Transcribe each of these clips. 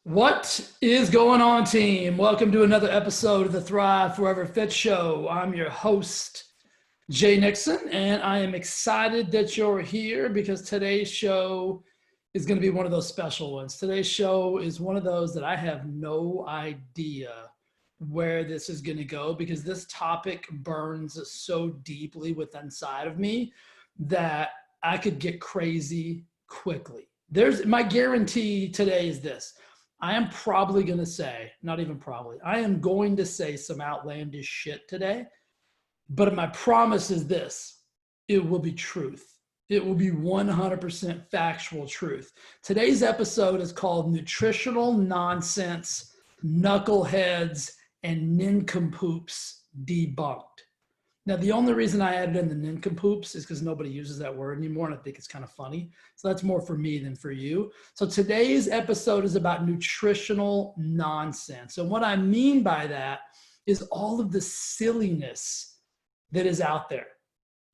What is going on, team? Welcome to another episode of the Thrive Forever Fit Show. I'm your host, Jay Nixon, and I am excited that you're here because today's show is going to be one of those special ones. Today's show is one of those that I have no idea where this is going to go because this topic burns so deeply within inside of me that I could get crazy quickly. There's my guarantee today is this. I am probably going to say, not even probably, I am going to say some outlandish shit today, but my promise is this: it will be truth. It will be 100% factual truth. Today's episode is called Nutritional Nonsense, Knuckleheads, and Nincompoops Debunked. Now, the only reason I added in the nincompoops is because nobody uses that word anymore, and I think it's kind of funny. So that's more for me than for you. So today's episode is about nutritional nonsense. And what I mean by that is all of the silliness that is out there.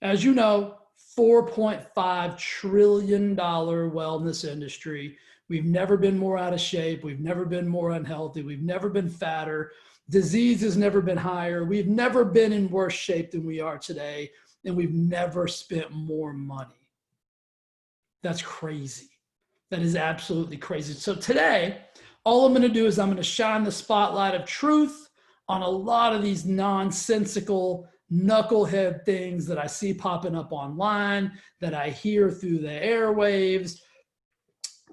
As you know, $4.5 trillion wellness industry. We've never been more out of shape. We've never been more unhealthy. We've never been fatter. Disease has never been higher. We've never been in worse shape than we are today. And we've never spent more money. That's crazy. That is absolutely crazy. So today, all I'm going to do is I'm going to shine the spotlight of truth on a lot of these nonsensical knucklehead things that I see popping up online, that I hear through the airwaves.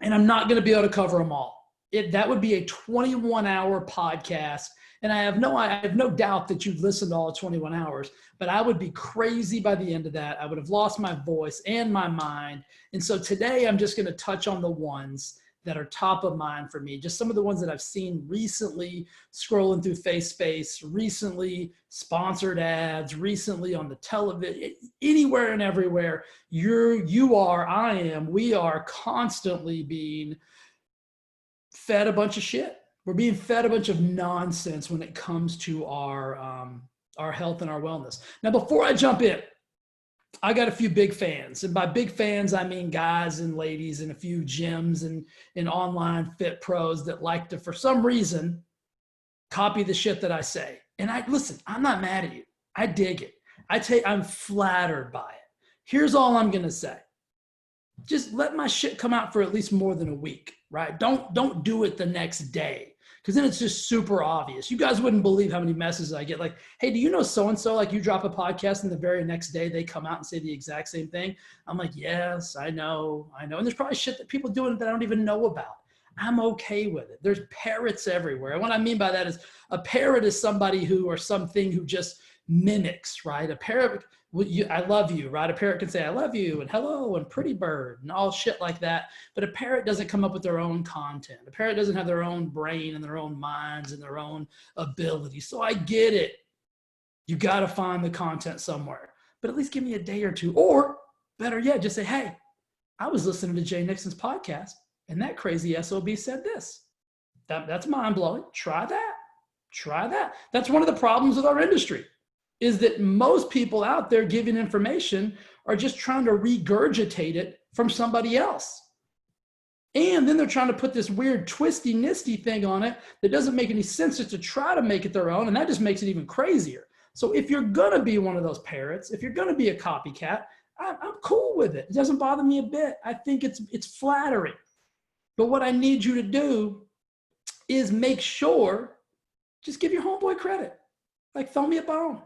And I'm not going to be able to cover them all. That would be a 21-hour podcast. And I have no doubt that you've listened to all 21 hours, but I would be crazy by the end of that. I would have lost my voice and my mind. And so today I'm just going to touch on the ones that are top of mind for me. Just some of the ones that I've seen recently scrolling through FaceSpace, recently sponsored ads, recently on the television, anywhere and everywhere. We are constantly being fed a bunch of shit. We're being fed a bunch of nonsense when it comes to our health and our wellness. Now, before I jump in, I got a few big fans. And by big fans, I mean guys and ladies and a few gyms and online fit pros that like to, for some reason, copy the shit that I say. And listen, I'm not mad at you. I dig it. I'm flattered by it. Here's all I'm going to say. Just let my shit come out for at least more than a week, right? Don't do it the next day, because then it's just super obvious. You guys wouldn't believe how many messages I get. Like, hey, do you know so-and-so? Like, you drop a podcast and the very next day they come out and say the exact same thing. I'm like, yes, I know. And there's probably shit that people doing that I don't even know about. I'm okay with it. There's parrots everywhere. And what I mean by that is a parrot is somebody or something who just mimics, right? A parrot, I love you, right? A parrot can say, I love you, and hello, and pretty bird, and all shit like that. But a parrot doesn't come up with their own content. A parrot doesn't have their own brain and their own minds and their own ability. So I get it. You got to find the content somewhere. But at least give me a day or two. Or better yet, just say, hey, I was listening to Jay Nixon's podcast, and that crazy SOB said this. That's mind-blowing. Try that. That's one of the problems with our industry, is that most people out there giving information are just trying to regurgitate it from somebody else. And then they're trying to put this weird twisty nisty thing on it that doesn't make any sense, just to try to make it their own. And that just makes it even crazier. So if you're going to be one of those parrots, if you're going to be a copycat, I'm cool with it. It doesn't bother me a bit. I think it's flattering. But what I need you to do is make sure, just give your homeboy credit. Like, throw me a bone.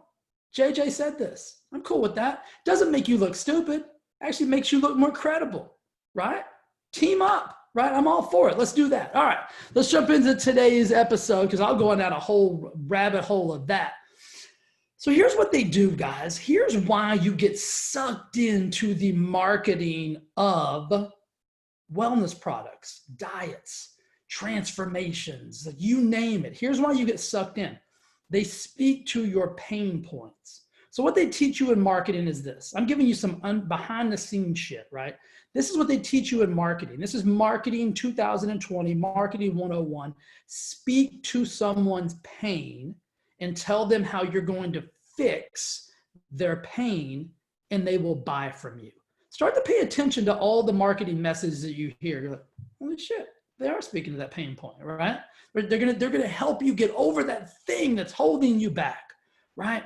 JJ said this. I'm cool with that. Doesn't make you look stupid. Actually makes you look more credible, right? Team up, right? I'm all for it. Let's do that. All right, let's jump into today's episode, because I'll go on down a whole rabbit hole of that. So here's what they do, guys. Here's why you get sucked into the marketing of wellness products, diets, transformations, you name it. Here's why you get sucked in. They speak to your pain points. So what they teach you in marketing is this. I'm giving you some behind the scenes shit, right? This is what they teach you in marketing. This is Marketing 2020, Marketing 101. Speak to someone's pain and tell them how you're going to fix their pain, and they will buy from you. Start to pay attention to all the marketing messages that you hear. You're like, holy shit, They are speaking to that pain point, right? They're gonna help you get over that thing that's holding you back, right?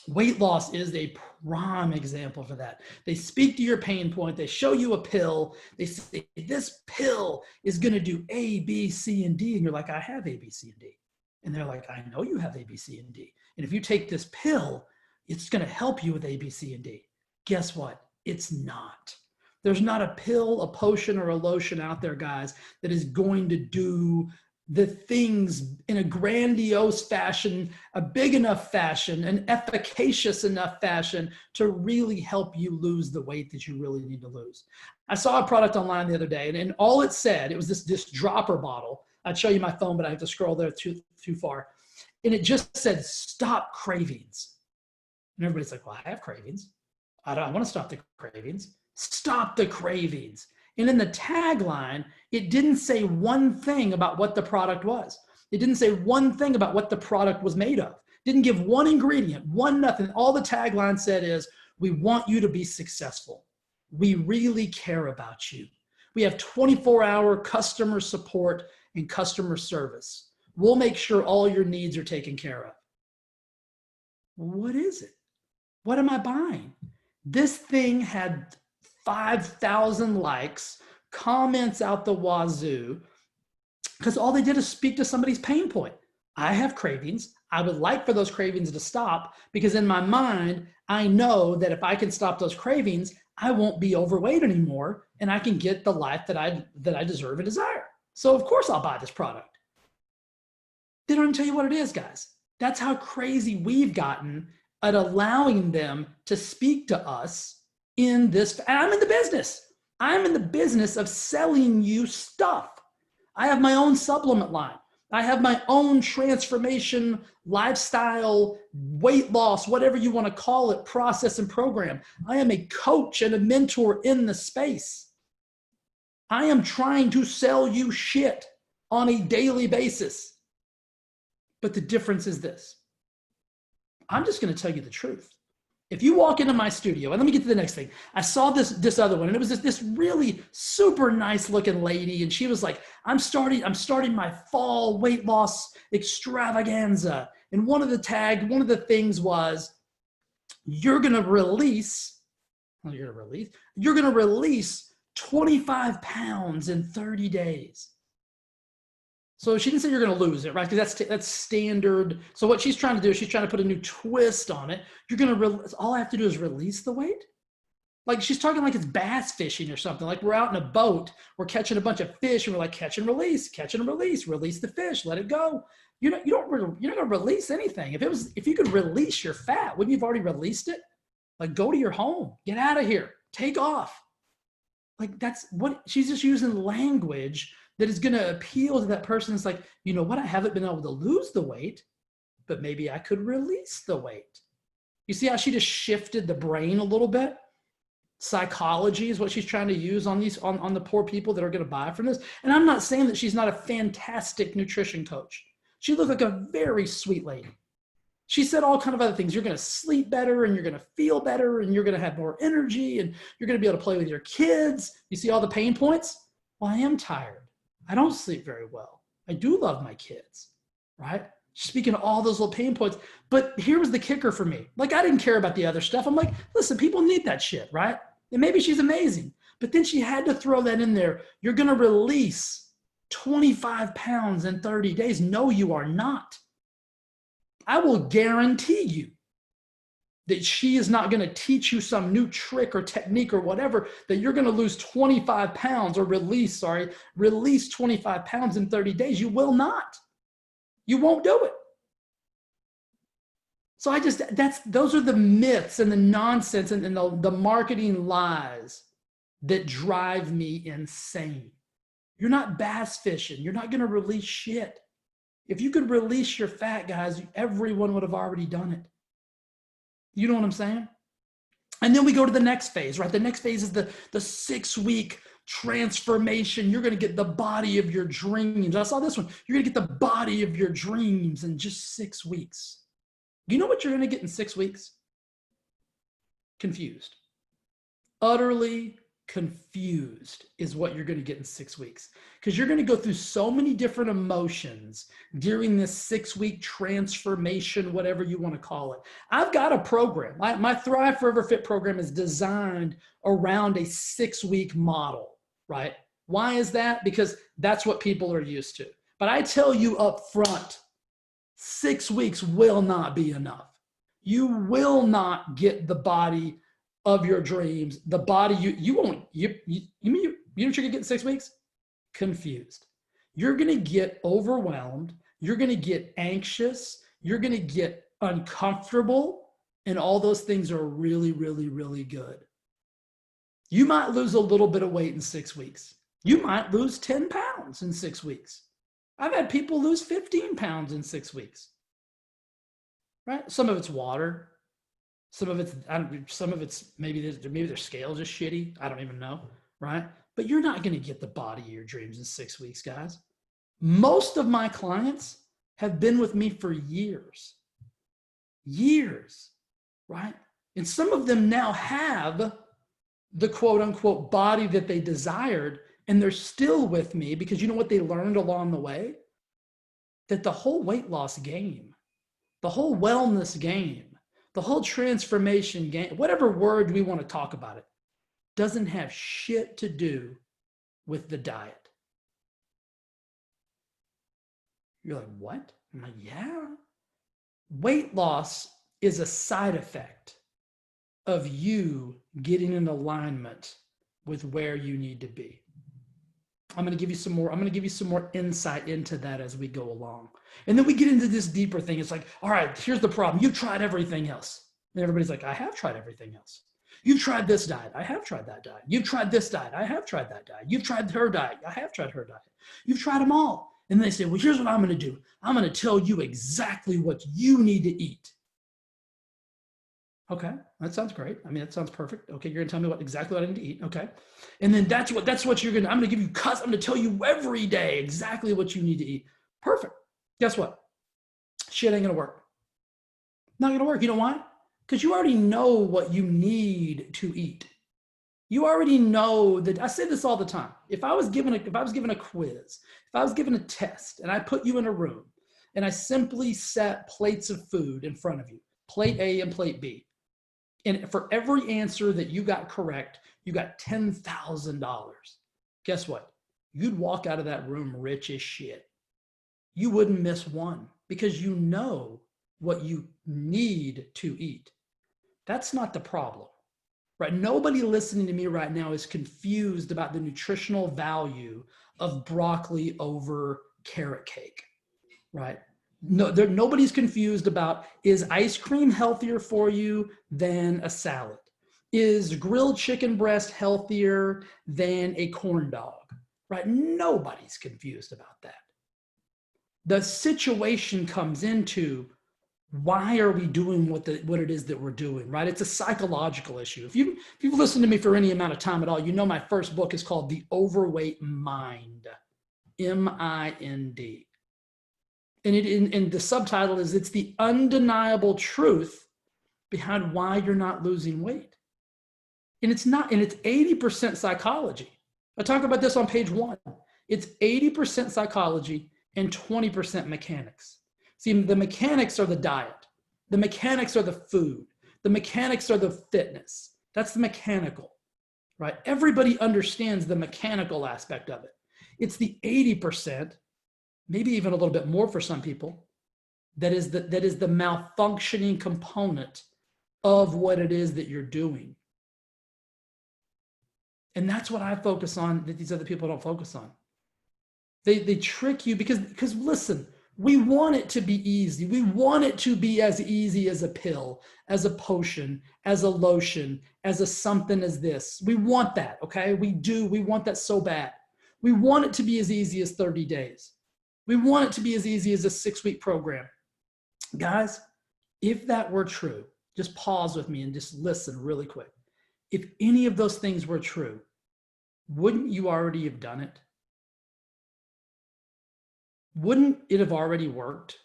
Weight loss is a prime example for that. They speak to your pain point. They show you a pill. They say, this pill is going to do A, B, C, and D. And you're like, I have A, B, C, and D. And they're like, I know you have A, B, C, and D. And if you take this pill, it's going to help you with A, B, C, and D. Guess what? It's not. There's not a pill, a potion, or a lotion out there, guys, that is going to do the things in a grandiose fashion, a big enough fashion, an efficacious enough fashion to really help you lose the weight that you really need to lose. I saw a product online the other day, and all it said, it was this dropper bottle. I'd show you my phone, but I have to scroll there too far. And it just said, stop cravings. And everybody's like, well, I have cravings. I want to stop the cravings. Stop the cravings. And in the tagline, it didn't say one thing about what the product was. It didn't say one thing about what the product was made of. Didn't give one ingredient, one nothing. All the tagline said is, we want you to be successful. We really care about you. We have 24-hour customer support and customer service. We'll make sure all your needs are taken care of. What is it? What am I buying? This thing had 5,000 likes, comments out the wazoo, because all they did is speak to somebody's pain point. I have cravings. I would like for those cravings to stop, because in my mind, I know that if I can stop those cravings, I won't be overweight anymore, and I can get the life that I deserve and desire. So of course I'll buy this product. They don't even tell you what it is, guys. That's how crazy we've gotten at allowing them to speak to us in this. And I'm in the business. I'm in the business of selling you stuff. I have my own supplement line. I have my own transformation, lifestyle, weight loss, whatever you want to call it, process and program. I am a coach and a mentor in the space. I am trying to sell you shit on a daily basis. But the difference is this. I'm just going to tell you the truth. If you walk into my studio, and let me get to the next thing. I saw this other one, and it was this really super nice looking lady, and she was like, I'm starting my fall weight loss extravaganza. And one of the things was, you're going to release 25 pounds in 30 days. So she didn't say you're going to lose it, right? Because that's standard. So what she's trying to do is she's trying to put a new twist on it. You're going to all I have to do is release the weight. Like she's talking like it's bass fishing or something. Like we're out in a boat, we're catching a bunch of fish, and we're like catch and release, release the fish, let it go. You're not going to release anything. If you could release your fat, wouldn't you have already released it? Like go to your home, get out of here, take off. Like that's what she's just using language that is going to appeal to that person. It's like, you know what? I haven't been able to lose the weight, but maybe I could release the weight. You see how she just shifted the brain a little bit? Psychology is what she's trying to use on the poor people that are going to buy from this. And I'm not saying that she's not a fantastic nutrition coach. She looked like a very sweet lady. She said all kind of other things. You're going to sleep better, and you're going to feel better, and you're going to have more energy, and you're going to be able to play with your kids. You see all the pain points? Well, I am tired. I don't sleep very well. I do love my kids, right? Speaking of all those little pain points. But here was the kicker for me. Like, I didn't care about the other stuff. I'm like, listen, people need that shit, right? And maybe she's amazing. But then she had to throw that in there. You're going to release 25 pounds in 30 days. No, you are not. I will guarantee you that she is not going to teach you some new trick or technique or whatever, that you're going to lose 25 pounds or release 25 pounds in 30 days. You will not. You won't do it. So those are the myths and the nonsense and the marketing lies that drive me insane. You're not bass fishing. You're not going to release shit. If you could release your fat, guys, everyone would have already done it. You know what I'm saying? And then we go to the next phase, right? The next phase is the 6-week transformation. You're going to get the body of your dreams. I saw this one. You're going to get the body of your dreams in just 6 weeks. You know what you're going to get in 6 weeks? Confused. Utterly confused is what you're going to get in 6 weeks, because you're going to go through so many different emotions during this 6-week transformation, whatever you want to call it. I've got a program. My Thrive Forever Fit program is designed around a 6-week model, right? Why is that? Because that's what people are used to. But I tell you up front, 6 weeks will not be enough. You will not get the body of your dreams, the body you won't, you know what you're gonna get in 6 weeks? Confused. You're gonna get overwhelmed. You're gonna get anxious. You're gonna get uncomfortable. And all those things are really, really, really good. You might lose a little bit of weight in 6 weeks. You might lose 10 pounds in 6 weeks. I've had people lose 15 pounds in 6 weeks. Right? Some of it's water. Some of it's maybe their scales are shitty. I don't even know, right? But you're not going to get the body of your dreams in 6 weeks, guys. Most of my clients have been with me for years, right? And some of them now have the quote unquote body that they desired, and they're still with me because you know what they learned along the way? That the whole weight loss game, the whole wellness game, the whole transformation game, whatever word we want to talk about it, doesn't have shit to do with the diet. You're like, what? I'm like, yeah. Weight loss is a side effect of you getting in alignment with where you need to be. I'm going to give you some more insight into that as we go along. And then we get into this deeper thing. It's like, all right, here's the problem. You've tried everything else. And everybody's like, I have tried everything else. You've tried this diet. I have tried that diet. You've tried this diet. I have tried that diet. You've tried her diet. I have tried her diet. You've tried them all. And they say, well, here's what I'm going to do. I'm going to tell you exactly what you need to eat. Okay, that sounds great. I mean, that sounds perfect. Okay, you're gonna tell me exactly what I need to eat. Okay, and then that's what you're gonna. I'm gonna give you cuts. I'm gonna tell you every day exactly what you need to eat. Perfect. Guess what? Shit ain't gonna work. Not gonna work. You know why? Because you already know what you need to eat. You already know that. I say this all the time. If I was given a quiz, if I was given a test, and I put you in a room, and I simply set plates of food in front of you, plate A and plate B. And for every answer that you got correct, you got $10,000. Guess what? You'd walk out of that room rich as shit. You wouldn't miss one because you know what you need to eat. That's not the problem, right? Nobody listening to me right now is confused about the nutritional value of broccoli over carrot cake, right? No, nobody's confused about, is ice cream healthier for you than a salad? Is grilled chicken breast healthier than a corn dog? Right? Nobody's confused about that. The situation comes into, why are we doing what it is that we're doing, right? It's a psychological issue. If you've listened to me for any amount of time at all, you know my first book is called The Overweight Mind, M-I-N-D. And the subtitle is, it's the undeniable truth behind why you're not losing weight. And it's 80% psychology. I talk about this on page 1. It's 80% psychology and 20% mechanics. See, the mechanics are the diet. The mechanics are the food. The mechanics are the fitness. That's the mechanical, right? Everybody understands the mechanical aspect of it. It's the 80%, maybe even a little bit more for some people, that is the malfunctioning component of what it is that you're doing. And that's what I focus on that these other people don't focus on. They trick you because listen, we want it to be easy. We want it to be as easy as a pill, as a potion, as a lotion, as a something as this. We want that, okay? We do. We want that so bad. We want it to be as easy as 30 days. We want it to be as easy as a 6-week program. Guys, if that were true, just pause with me and just listen really quick. If any of those things were true, wouldn't you already have done it? Wouldn't it have already worked?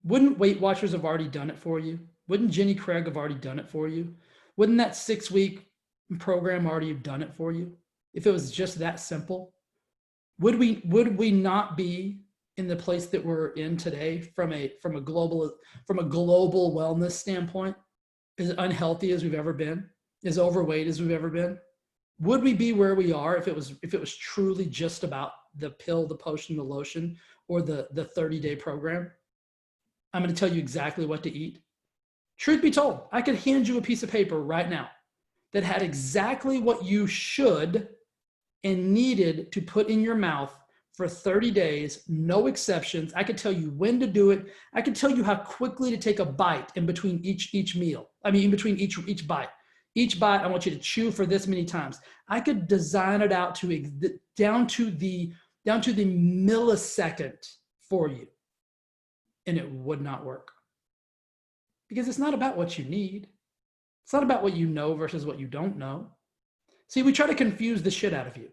Wouldn't Weight Watchers have already done it for you? Wouldn't Jenny Craig have already done it for you? Wouldn't that 6-week program already have done it for you, if it was just that simple, would we not be in the place that we're in today from a global wellness standpoint, as unhealthy as we've ever been, as overweight as we've ever been? Would we be where we are if it was truly just about the pill, the potion, the lotion, or the 30-day program? I'm going to tell you exactly what to eat. Truth be told, I could hand you a piece of paper right now that had exactly what you should and needed to put in your mouth for 30 days, no exceptions. I could tell you when to do it. I could tell you how quickly to take a bite in between each meal. I mean, in between each bite. Each bite, I want you to chew for this many times. I could design it out down to the millisecond for you, and it would not work. Because it's not about what you need. It's not about what you know versus what you don't know. See, we try to confuse the shit out of you.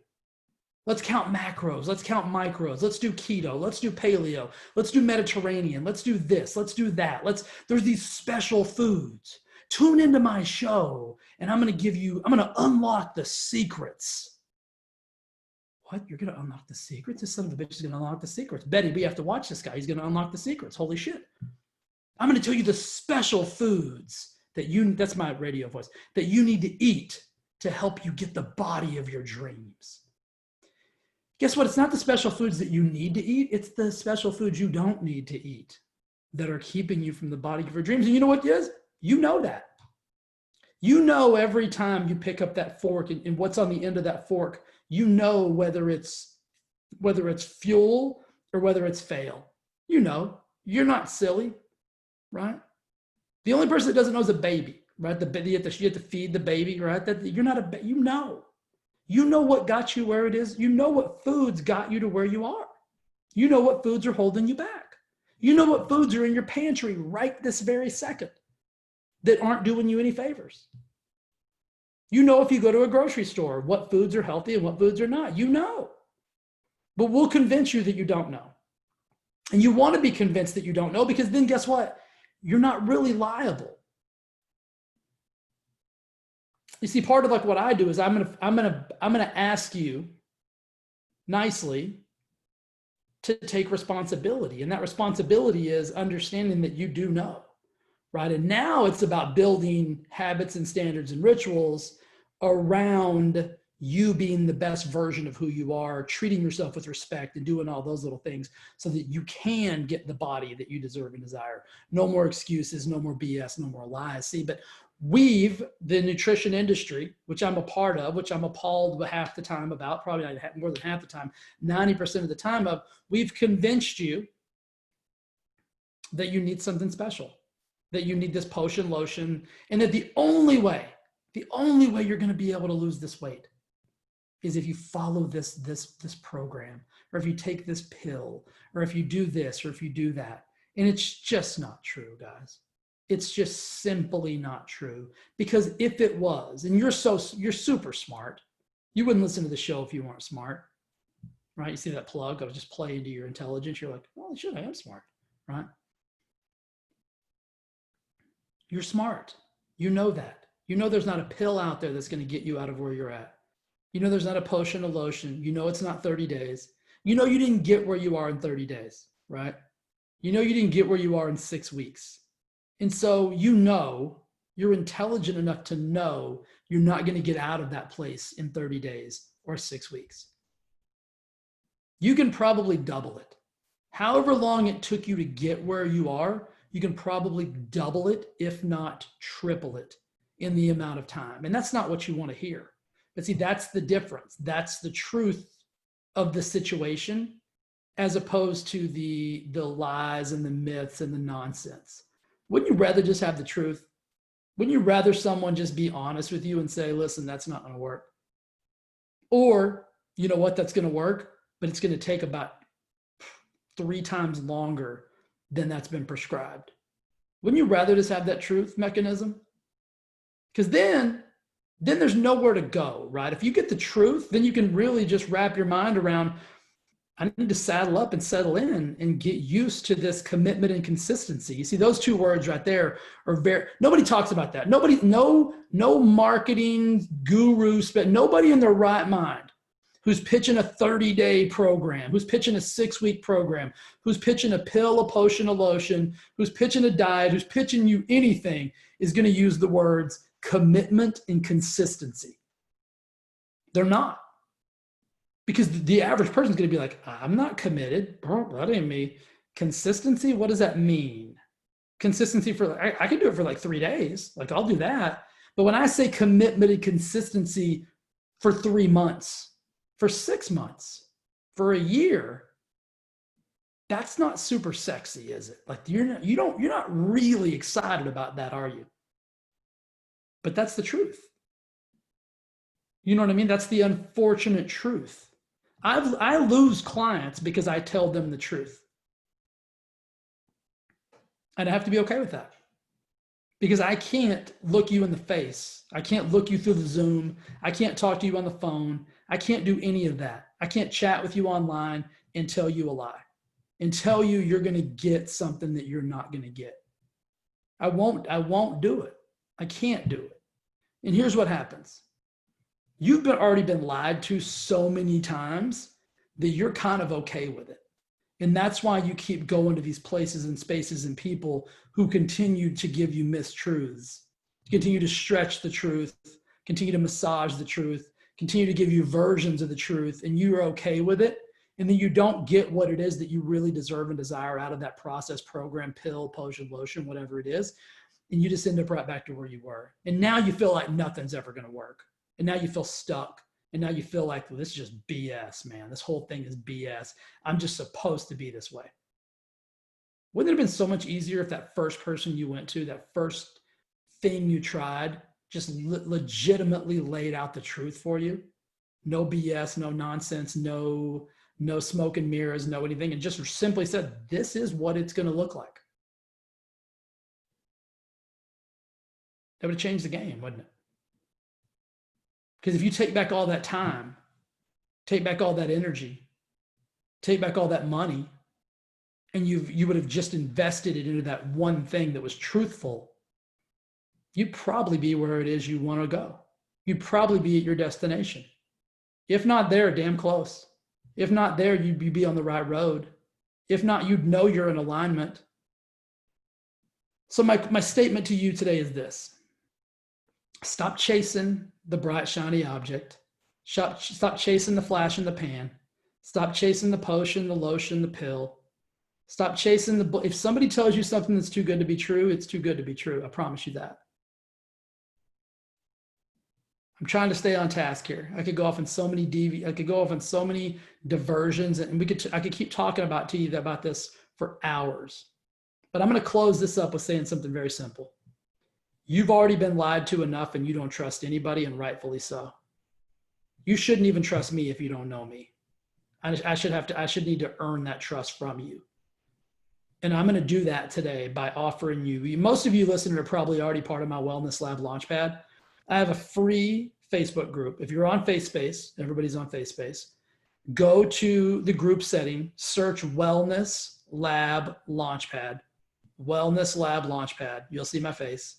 Let's count macros. Let's count micros. Let's do keto. Let's do paleo. Let's do Mediterranean. Let's do this. Let's do that. There's these special foods. Tune into my show and I'm going to unlock the secrets. What? You're going to unlock the secrets? This son of a bitch is going to unlock the secrets. Betty, we have to watch this guy. He's going to unlock the secrets. Holy shit. I'm going to tell you the special foods that's my radio voice, that you need to eat to help you get the body of your dreams. Guess what? It's not the special foods that you need to eat. It's the special foods you don't need to eat that are keeping you from the body of your dreams. And you know what it is? You know that. You know every time you pick up that fork and what's on the end of that fork, you know whether it's fuel or whether it's fail. You know. You're not silly, right? The only person that doesn't know is a baby, right? You have to feed the baby, right? That you're not a baby. You know. You know what got you where it is. You know what foods got you to where you are. You know what foods are holding you back. You know what foods are in your pantry right this very second that aren't doing you any favors. You know, if you go to a grocery store, what foods are healthy and what foods are not. You know. But we'll convince you that you don't know. And you want to be convinced that you don't know, because then guess what? You're not really liable. You see, part of what I do is I'm gonna ask you nicely to take responsibility. And that responsibility is understanding that you do know, right? And now it's about building habits and standards and rituals around you being the best version of who you are, treating yourself with respect and doing all those little things so that you can get the body that you deserve and desire. No more excuses, no more BS, no more lies. See, but the nutrition industry, which I'm a part of, which I'm appalled half the time about, probably more than half the time, 90% of the time we've convinced you that you need something special, that you need this potion, lotion, and that the only way you're going to be able to lose this weight is if you follow this program, or if you take this pill, or if you do this, or if you do that. And it's just not true, guys. It's just simply not true. Because if it was, and you're super smart, you wouldn't listen to the show if you weren't smart, right? You see that plug? It'll just play into your intelligence. You're like, well, shit, I am smart, right? You're smart. You know that. You know there's not a pill out there that's going to get you out of where you're at. You know there's not a potion, a lotion. You know it's not 30 days. You know you didn't get where you are in 30 days, right? You know you didn't get where you are in 6 weeks. And so you know, you're intelligent enough to know you're not going to get out of that place in 30 days or 6 weeks. You can probably double it. However long it took you to get where you are, you can probably double it, if not triple it, in the amount of time. And that's not what you want to hear. But see, that's the difference. That's the truth of the situation, as opposed to the lies and the myths and the nonsense. Wouldn't you rather just have the truth? Wouldn't you rather someone just be honest with you and say, listen, that's not going to work? Or, you know what, that's going to work, but it's going to take about 3 times longer than that's been prescribed. Wouldn't you rather just have that truth mechanism? Because then there's nowhere to go, right? If you get the truth, then you can really just wrap your mind around, I need to saddle up and settle in and get used to this commitment and consistency. You see, those two words right there are nobody talks about that. No marketing guru, nobody in their right mind who's pitching a 30-day program, who's pitching a 6-week program, who's pitching a pill, a potion, a lotion, who's pitching a diet, who's pitching you anything is going to use the words commitment and consistency. They're not. Because the average person is going to be like, I'm not committed. That ain't me. Consistency, what does that mean? Consistency for, I can do it for like 3 days. Like I'll do that. But when I say commitment and consistency for 3 months, for 6 months, for a year, that's not super sexy, is it? Like you're not really excited about that, are you? But that's the truth. You know what I mean? That's the unfortunate truth. I lose clients because I tell them the truth. And I have to be okay with that. Because I can't look you in the face. I can't look you through the Zoom. I can't talk to you on the phone. I can't do any of that. I can't chat with you online and tell you a lie and tell you you're going to get something that you're not going to get. I won't do it. I can't do it. And here's what happens. You've already been lied to so many times that you're kind of okay with it. And that's why you keep going to these places and spaces and people who continue to give you mistruths, continue to stretch the truth, continue to massage the truth, continue to give you versions of the truth, and you're okay with it. And then you don't get what it is that you really deserve and desire out of that process, program, pill, potion, lotion, whatever it is. And you just end up right back to where you were. And now you feel like nothing's ever going to work. And now you feel stuck. And now you feel like, well, this is just BS, man. This whole thing is BS. I'm just supposed to be this way. Wouldn't it have been so much easier if that first person you went to, that first thing you tried, just legitimately laid out the truth for you? No BS, no nonsense, no smoke and mirrors, no anything. And just simply said, this is what it's going to look like. That would have changed the game, wouldn't it? Because if you take back all that time, take back all that energy, take back all that money, and you would have just invested it into that one thing that was truthful, you'd probably be where it is you want to go. You'd probably be at your destination. If not there, damn close. If not there, you'd be on the right road. If not, you'd know you're in alignment. So my statement to you today is this. Stop chasing the bright, shiny object. Stop chasing the flash in the pan. Stop chasing the potion, the lotion, the pill. Stop chasing if somebody tells you something that's too good to be true, it's too good to be true. I promise you that. I'm trying to stay on task here. I could go off in so many diversions, and I could keep talking about this for hours. But I'm going to close this up with saying something very simple. You've already been lied to enough, and you don't trust anybody, and rightfully so. You shouldn't even trust me if you don't know me. I should need to earn that trust from you. And I'm going to do that today by offering you, most of you listening are probably already part of my Wellness Lab Launchpad. I have a free Facebook group. If you're on FaceSpace, everybody's on FaceSpace, go to the group setting, search Wellness Lab Launchpad, Wellness Lab Launchpad. You'll see my face.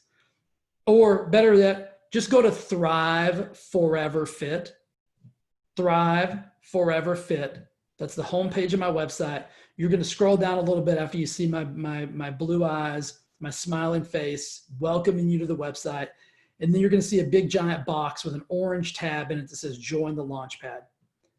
Or better yet, just go to Thrive Forever Fit. Thrive Forever Fit. That's the homepage of my website. You're going to scroll down a little bit after you see my blue eyes, my smiling face, welcoming you to the website. And then you're going to see a big giant box with an orange tab in it that says Join the Launchpad.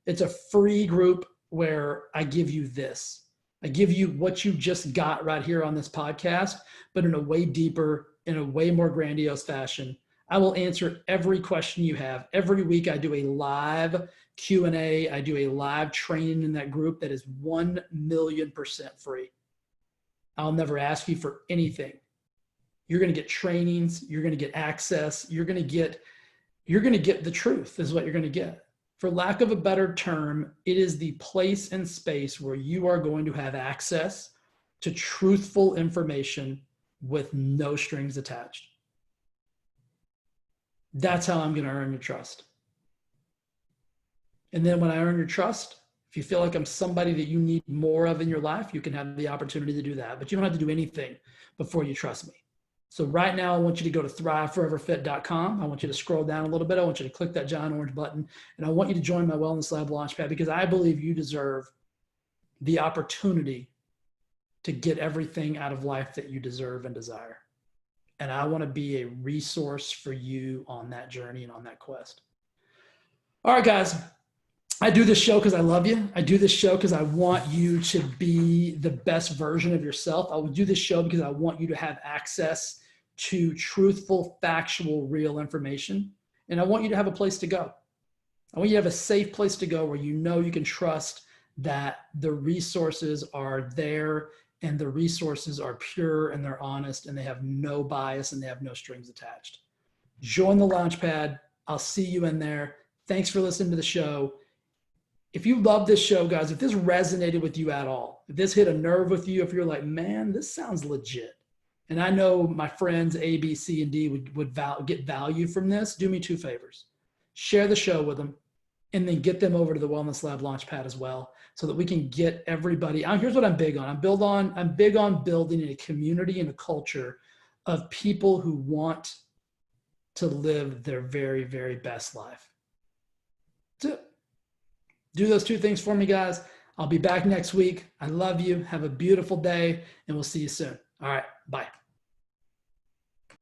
It's a free group where I give you this. I give you what you just got right here on this podcast, but in a way deeper, in a way more grandiose fashion. I will answer every question you have. Every week I do a live Q&A. I do a live training in that group that is 1,000,000% free. I'll never ask you for anything. You're going to get trainings. You're going to get access. You're going to get the truth is what you're going to get. For lack of a better term, it is the place and space where you are going to have access to truthful information with no strings attached. That's how I'm going to earn your trust. And then when I earn your trust, If you feel like I'm somebody that you need more of in your life, you can have the opportunity to do that, but you don't have to do anything before you trust me. So right now, I want you to go to thriveforeverfit.com. I want you to scroll down a little bit. I want you to click that giant orange button, and I want you to join my Wellness Lab Launchpad, because I believe you deserve the opportunity to get everything out of life that you deserve and desire. And I want to be a resource for you on that journey and on that quest. All right, guys. I do this show because I love you. I do this show because I want you to be the best version of yourself. I will do this show because I want you to have access to truthful, factual, real information. And I want you to have a place to go. I want you to have a safe place to go where you know you can trust that the resources are there, and the resources are pure and they're honest and they have no bias and they have no strings attached. Join the Launchpad. I'll see you in there. Thanks for listening to the show. If you love this show, guys, if this resonated with you at all, if this hit a nerve with you, if you're like, man, this sounds legit, and I know my friends A, B, C, and D would get value from this, do me 2 favors. Share the show with them, and then get them over to the Wellness Lab Launchpad as well, so that we can get everybody. Here's what I'm big on. I'm big on building a community and a culture of people who want to live their very, very best life. That's it. Do those 2 things for me, guys. I'll be back next week. I love you. Have a beautiful day, and we'll see you soon. All right. Bye.